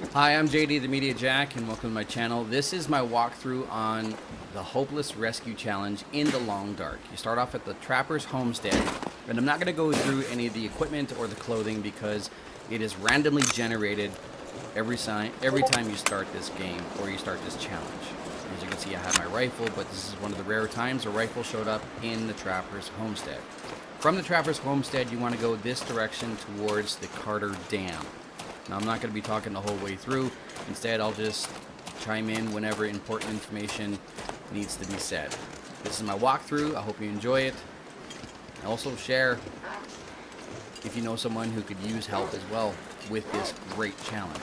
Hi, I'm JD, TheMediaJack, and welcome to my channel. This is my walkthrough on the Hopeless Rescue Challenge in the Long Dark. You start off at the Trapper's Homestead, and I'm not going to go through any of the equipment or the clothing because it is randomly generated every time you start this game or you start this challenge. As you can see, I have my rifle, but this is one of the rare times a rifle showed up in the Trapper's Homestead. From the Trapper's Homestead, you want to go this direction towards the Carter Dam. Now, I'm not going to be talking the whole way through. Instead, I'll just chime in whenever important information needs to be said. This is my walkthrough. I hope you enjoy it. Also, share if you know someone who could use help as well with this great challenge.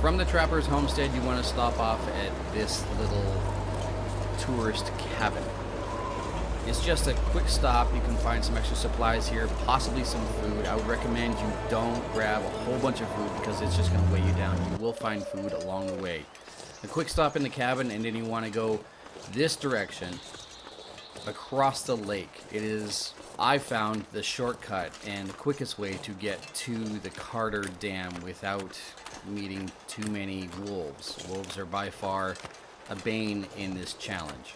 From the Trapper's Homestead, you want to stop off at this little tourist cabin. It's just a quick stop. You can find some extra supplies here, possibly some food. I would recommend you don't grab a whole bunch of food because it's just going to weigh you down. You will find food along the way. A quick stop in the cabin, and then you want to go this direction across the lake. It is, I found, the shortcut and the quickest way to get to the Carter Dam without meeting too many wolves. Wolves are by far a bane in this challenge.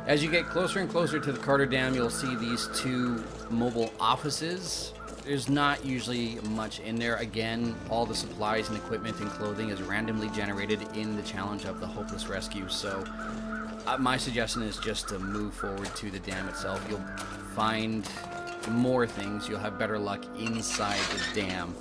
As you get closer and closer to the Carter Dam, you'll see these two mobile offices. There's not usually much in there. Again, all the supplies and equipment and clothing is randomly generated in the challenge of the Hopeless Rescue. So my suggestion is just to move forward to the dam itself. You'll find more things. You'll have better luck inside the dam.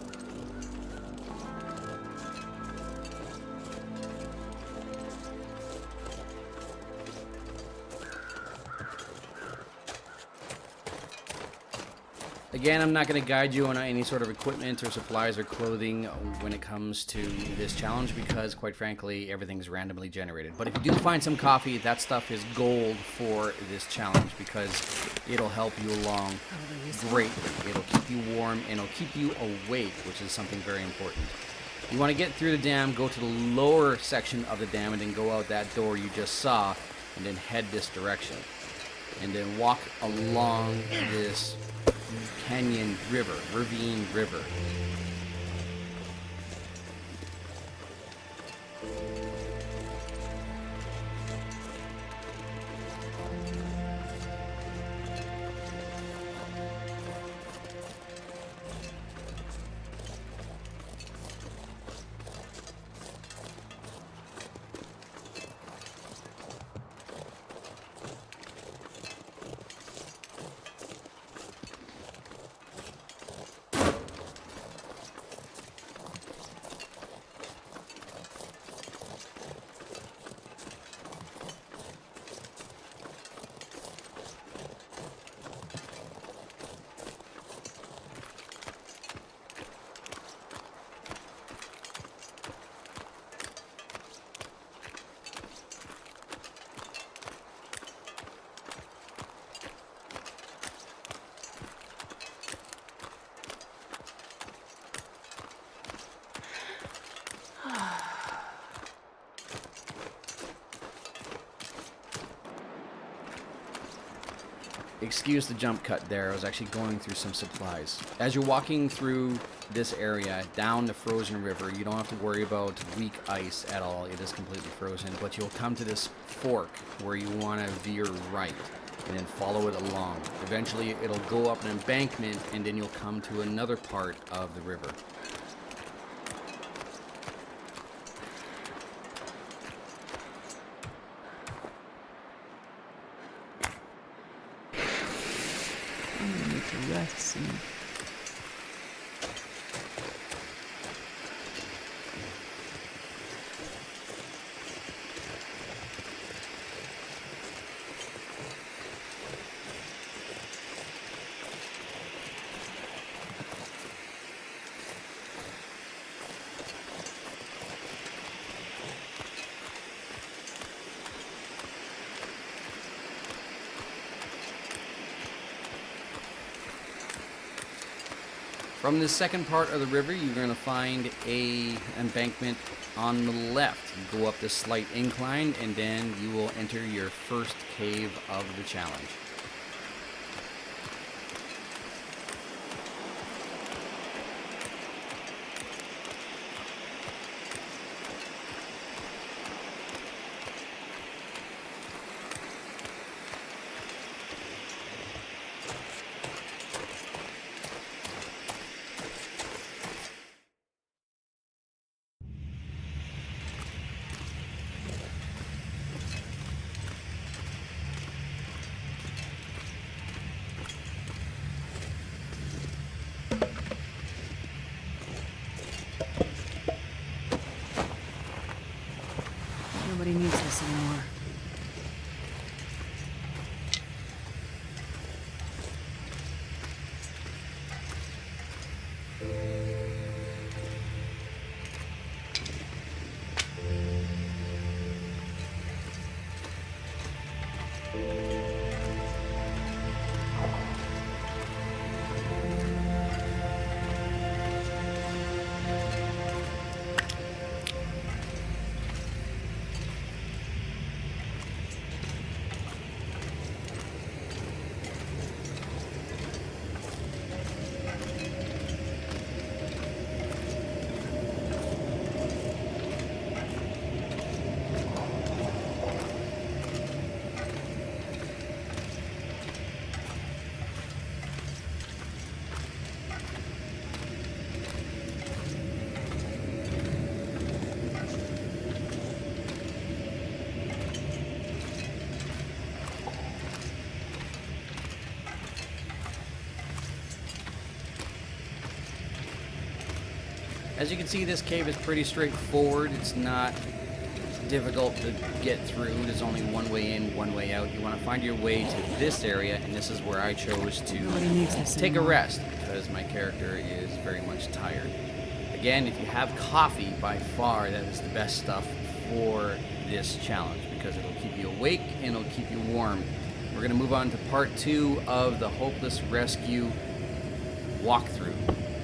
Again, I'm not going to guide you on any sort of equipment or supplies or clothing when it comes to this challenge because, quite frankly, everything's randomly generated. But if you do find some coffee, that stuff is gold for this challenge because it'll help you along greatly. It'll keep you warm and it'll keep you awake, which is something very important. You want to get through the dam, go to the lower section of the dam, and then go out that door you just saw, and then head this direction. And then walk along this canyon river, ravine river. excuse the jump cut there. I was actually going through some supplies. As you're walking through this area down the frozen river, you don't have to worry about weak ice at all. It is completely frozen, but you'll come to this fork where you want to veer right and then follow it along. Eventually it'll go up an embankment and then you'll come to another part of the river. I'm gonna need to rest soon. From the second part of the river, you're going to find a embankment on the left. You go up this slight incline, and then you will enter your first cave of the challenge. Nobody needs this anymore. As you can see, this cave is pretty straightforward. It's not difficult to get through. There's only one way in, one way out. You want to find your way to this area, and this is where I chose to take a rest because my character is very much tired. Again, if you have coffee, by far, that is the best stuff for this challenge because it'll keep you awake and it'll keep you warm. We're going to move on to part 2 of the Hopeless Rescue walkthrough.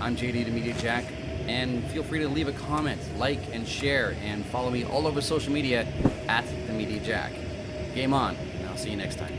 I'm JD TheMediaJack, and feel free to leave a comment, like, and share, and follow me all over social media at TheMediaJack. Game on, and I'll see you next time.